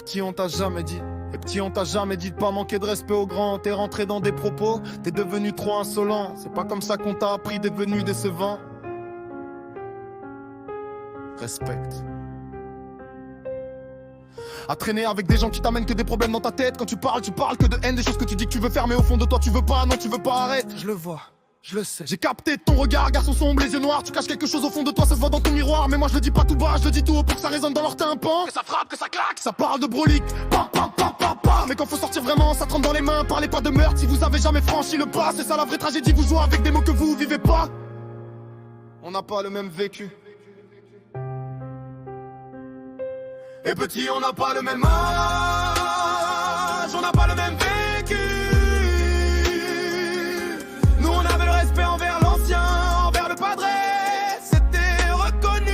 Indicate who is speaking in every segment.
Speaker 1: petit on t'a jamais dit. Et petit on t'a jamais dit de pas manquer de respect aux grands. T'es rentré dans des propos, t'es devenu trop insolent. C'est pas comme ça qu'on t'a appris, t'es devenu décevant. Respecte. À traîner avec des gens qui t'amènent que des problèmes dans ta tête. Quand tu parles que de haine, des choses que tu dis que tu veux faire, mais au fond de toi tu veux pas, non tu veux pas, arrête. Je le vois, je le sais. J'ai capté ton regard, garçon sombre, les yeux noirs. Tu caches quelque chose au fond de toi, ça se voit dans ton miroir. Mais moi je le dis pas tout bas, je le dis tout haut pour que ça résonne dans leur tympan. Que ça frappe, que ça claque, ça parle de brolique. Pam pam pam pam pam. Mais quand faut sortir vraiment, ça tremble dans les mains. Parlez pas de meurtre si vous avez jamais franchi le pas. C'est ça la vraie tragédie, vous jouez avec des mots que vous vivez pas. On n'a pas le même vécu. Et petit, on n'a pas le même âge, on n'a pas le même vécu. Nous, on avait le respect envers l'ancien, envers le padré, c'était reconnu.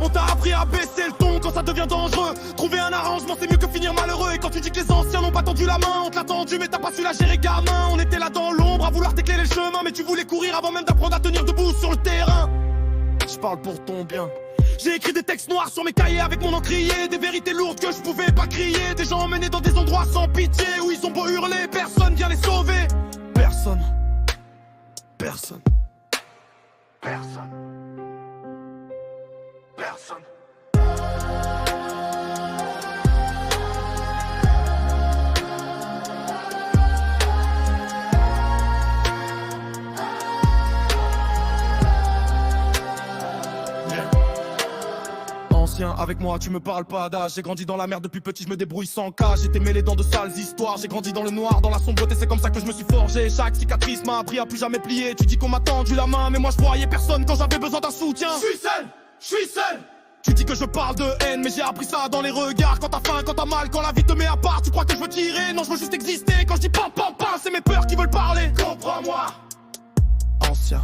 Speaker 1: On t'a appris à baisser le ton quand ça devient dangereux. Trouver un arrangement, c'est mieux que finir malheureux. Et quand tu dis que les anciens n'ont pas tendu la main, on te l'a tendu, mais t'as pas su la gérer, gamin. On était là dans l'ombre, à vouloir t'éclairer le chemin, mais tu voulais courir avant même d'apprendre à tenir debout sur le terrain. Je parle pour ton bien. J'ai écrit des textes noirs sur mes cahiers avec mon encrier. Des vérités lourdes que je pouvais pas crier. Des gens emmenés dans des endroits sans pitié où ils ont beau hurler, personne vient les sauver. Personne. Personne. Personne. Personne. Avec moi tu me parles pas d'âge. J'ai grandi dans la merde depuis petit, je me débrouille sans cas. J'étais mêlé dans de sales histoires. J'ai grandi dans le noir, dans la sombreté, c'est comme ça que je me suis forgé. Chaque cicatrice m'a appris à plus jamais plier. Tu dis qu'on m'a tendu la main, mais moi je voyais personne quand j'avais besoin d'un soutien. Je suis seul. Tu dis que je parle de haine, mais j'ai appris ça dans les regards. Quand t'as faim, quand t'as mal, quand la vie te met à part. Tu crois que je veux tirer? Non, je veux juste exister. Quand je dis pam pam pam, c'est mes peurs qui veulent parler. Comprends-moi. Ancien.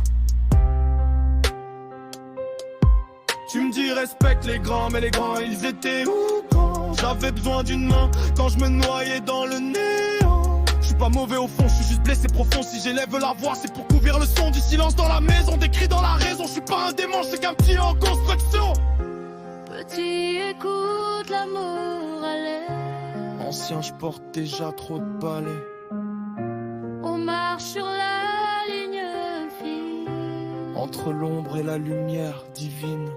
Speaker 1: Tu me dis respecte les grands, mais les grands ils étaient où quand j'avais besoin d'une main, quand je me noyais dans le néant. Je suis pas mauvais au fond, je suis juste blessé profond. Si j'élève la voix c'est pour couvrir le son du silence dans la maison, des cris dans la raison. Je suis pas un démon, c'est qu'un petit en construction.
Speaker 2: Petit écoute l'amour à l'air.
Speaker 1: Ancien, je porte déjà trop de balais.
Speaker 2: On marche sur la ligne fine
Speaker 1: entre l'ombre et la lumière divine.